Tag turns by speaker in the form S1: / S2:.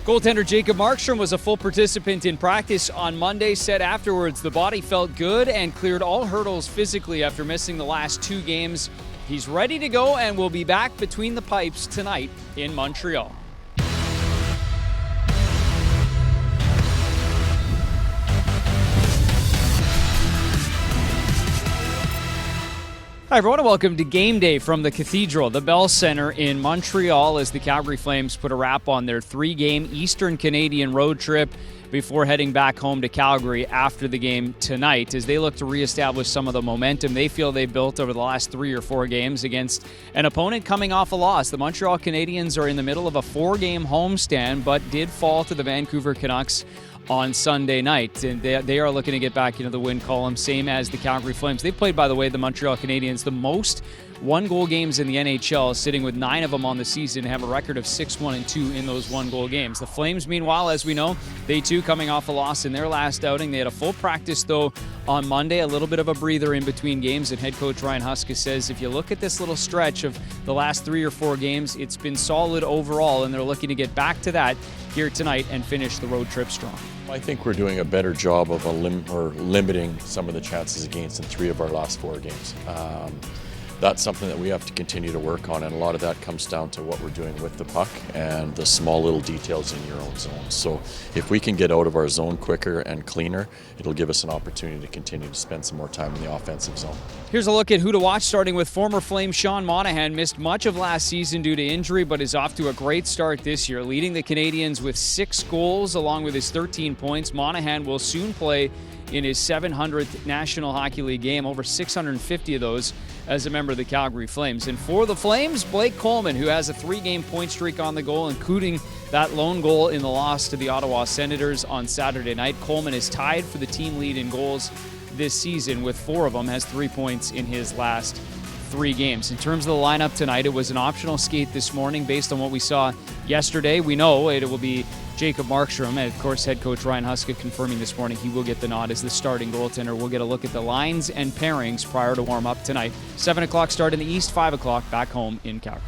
S1: Goaltender Jacob Markstrom was a full participant in practice on Monday. Said afterwards the body felt good and cleared all hurdles physically after missing the last 2 games. He's ready to go and will be back between the pipes tonight in Montreal. Hi everyone, and welcome to Game Day from the Cathedral, the Bell Centre in Montreal, as the Calgary Flames put a wrap on their 3-game Eastern Canadian road trip before heading back home to Calgary after the game tonight, as they look to reestablish some of the momentum they feel they built over the last 3 or 4 games against an opponent coming off a loss. The Montreal Canadiens are in the middle of a 4-game homestand, but did fall to the Vancouver Canucks on Sunday night, and they are looking to get back into the win column, same as the Calgary Flames. They played, by the way, the Montreal Canadiens the most one-goal games in the NHL, sitting with 9 of them on the season, have a record of 6-1-2 in those one-goal games. The Flames, meanwhile, as we know, they too coming off a loss in their last outing. They had a full practice, though, on Monday, a little bit of a breather in between games, and head coach Ryan Huska says if you look at this little stretch of the last 3 or 4 games, it's been solid overall, and they're looking to get back to that here tonight and finish the road trip strong.
S2: I think we're doing a better job of limiting some of the chances against in 3 of our last 4 games. That's something that we have to continue to work on, and a lot of that comes down to what we're doing with the puck and the small little details in your own zone. So if we can get out of our zone quicker and cleaner, it'll give us an opportunity to continue to spend some more time in the offensive zone.
S1: Here's a look at who to watch, starting with former Flame Sean Monahan. Missed much of last season due to injury, but is off to a great start this year, leading the Canadiens with 6 goals along with his 13 points. Monahan will soon play in his 700th National Hockey League game, over 650 of those as a member of the Calgary Flames. And for the Flames, Blake Coleman, who has a 3-game point streak on the goal, including that lone goal in the loss to the Ottawa Senators on Saturday night. Coleman is tied for the team lead in goals this season with 4 of them, has 3 points in his last 3 games. In terms of the lineup tonight, it was an optional skate this morning based on what we saw yesterday. We know it will be Jacob Markstrom, and of course head coach Ryan Huska confirming this morning he will get the nod as the starting goaltender. We'll get a look at the lines and pairings prior to warm-up tonight. 7 o'clock start in the East, 5 o'clock back home in Calgary.